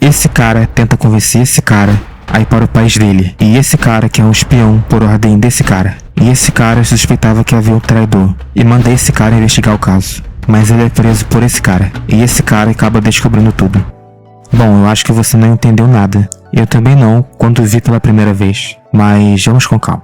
Esse cara tenta convencer esse cara a ir para o país dele. E esse cara que é um espião por ordem desse cara. E esse cara suspeitava que havia um traidor e manda esse cara investigar o caso. Mas ele é preso por esse cara. E esse cara acaba descobrindo tudo. Bom, eu acho que você não entendeu nada. Eu também não, quando vi pela primeira vez. Mas vamos com calma.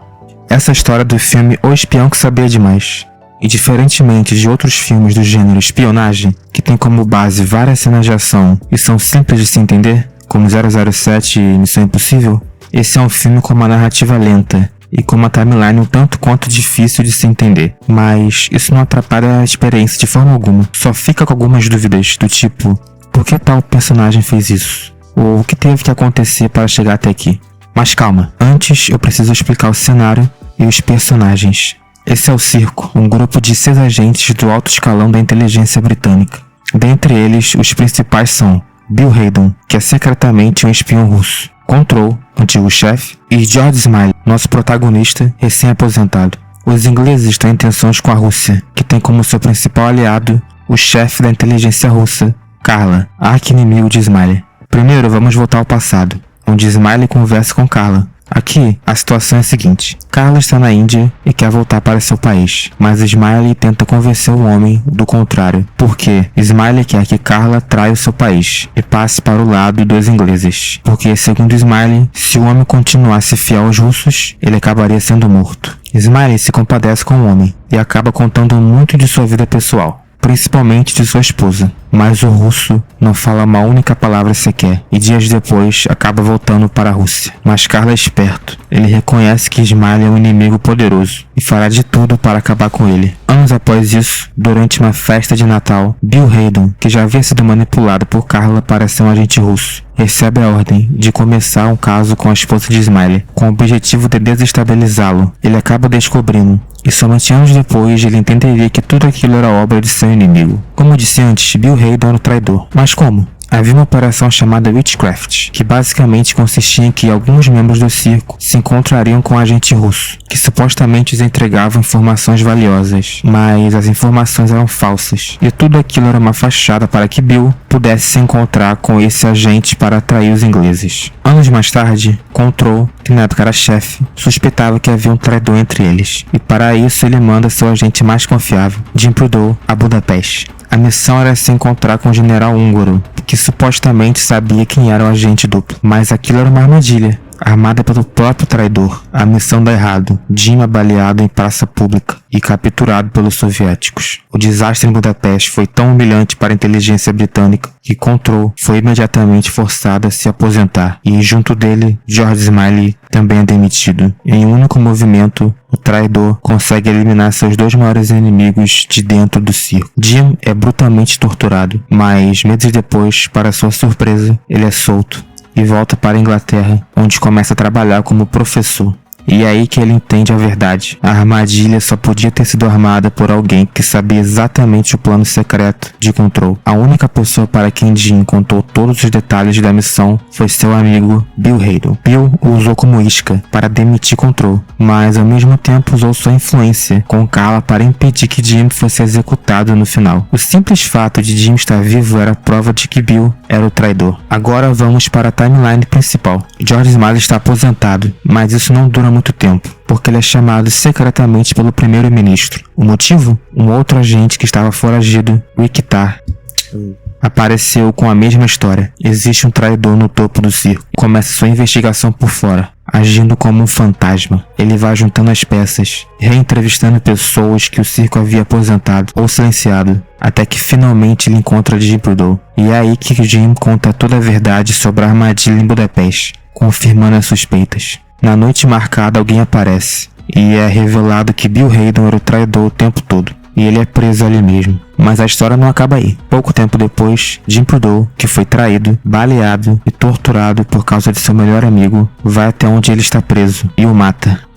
Essa história do filme O Espião que Sabia Demais. E diferentemente de outros filmes do gênero espionagem, que tem como base várias cenas de ação e são simples de se entender, como 007 e Missão Impossível, esse é um filme com uma narrativa lenta e com uma timeline um tanto quanto difícil de se entender. Mas isso não atrapalha a experiência de forma alguma. Só fica com algumas dúvidas do tipo, por que tal personagem fez isso? Ou o que teve que acontecer para chegar até aqui? Mas calma, antes eu preciso explicar o cenário e os personagens. Esse é o Circo, um grupo de 6 agentes do alto escalão da inteligência britânica. Dentre eles, os principais são Bill Haydon, que é secretamente um espião russo, Control, antigo chefe, e George Smiley, nosso protagonista recém-aposentado. Os ingleses têm intenções com a Rússia, que tem como seu principal aliado o chefe da inteligência russa, Carla, arqui-inimigo de Smiley. Primeiro, vamos voltar ao passado, onde Smiley conversa com Carla. Aqui, a situação é a seguinte. Carla está na Índia e quer voltar para seu país, mas Smiley tenta convencer o homem do contrário, porque Smiley quer que Carla traia o seu país e passe para o lado dos ingleses, porque, segundo Smiley, se o homem continuasse fiel aos russos, ele acabaria sendo morto. Smiley se compadece com o homem e acaba contando muito de sua vida pessoal, principalmente de sua esposa. Mas o russo não fala uma única palavra sequer, e dias depois acaba voltando para a Rússia. Mas Carla é esperto. Ele reconhece que Smiley é um inimigo poderoso e fará de tudo para acabar com ele. Anos após isso, durante uma festa de Natal, Bill Haydon, que já havia sido manipulado por Carla para ser um agente russo, recebe a ordem de começar um caso com a esposa de Smiley, com o objetivo de desestabilizá-lo. Ele acaba descobrindo, e somente anos depois ele entenderia que tudo aquilo era obra de seu inimigo. Como disse antes, Bill Haydon era o traidor. Mas como? Havia uma operação chamada Witchcraft, que basicamente consistia em que alguns membros do circo se encontrariam com um agente russo, que supostamente os entregava informações valiosas, mas as informações eram falsas, e tudo aquilo era uma fachada para que Bill pudesse se encontrar com esse agente para atrair os ingleses. Anos mais tarde, Control, que na época era chefe, suspeitava que havia um traidor entre eles, e para isso ele manda seu agente mais confiável, Jim Prudhoe, a Budapeste. A missão era se encontrar com o general húngaro, que supostamente sabia quem era o agente duplo, mas aquilo era uma armadilha, armada pelo próprio traidor. A missão dá errado, Jim é baleado em praça pública e capturado pelos soviéticos. O desastre em Budapeste foi tão humilhante para a inteligência britânica que Control foi imediatamente forçado a se aposentar, e junto dele, George Smiley também é demitido. Em um único movimento, o traidor consegue eliminar seus 2 maiores inimigos de dentro do circo. Jim é brutalmente torturado, mas meses depois, para sua surpresa, ele é solto e volta para a Inglaterra, onde começa a trabalhar como professor. E é aí que ele entende a verdade. A armadilha só podia ter sido armada por alguém que sabia exatamente o plano secreto de Control. A única pessoa para quem Jim contou todos os detalhes da missão foi seu amigo Bill Haydon. Bill o usou como isca para demitir Control, mas ao mesmo tempo usou sua influência com Carla para impedir que Jim fosse executado no final. O simples fato de Jim estar vivo era prova de que Bill era o traidor. Agora vamos para a timeline principal. George Smiley está aposentado, mas isso não dura muito tempo, porque ele é chamado secretamente pelo primeiro-ministro. O motivo? Um outro agente que estava foragido, Rick Tarr, apareceu com a mesma história. Existe um traidor no topo do circo. Começa sua investigação por fora, agindo como um fantasma. Ele vai juntando as peças, reentrevistando pessoas que o circo havia aposentado ou silenciado, até que finalmente ele encontra Jim Prudhoe. E é aí que Jim conta toda a verdade sobre a armadilha em Budapeste, confirmando as suspeitas. Na noite marcada, alguém aparece, e é revelado que Bill Haydon era o traidor o tempo todo, e ele é preso ali mesmo. Mas a história não acaba aí. Pouco tempo depois, Jim Prudhoe, que foi traído, baleado e torturado por causa de seu melhor amigo, vai até onde ele está preso e o mata.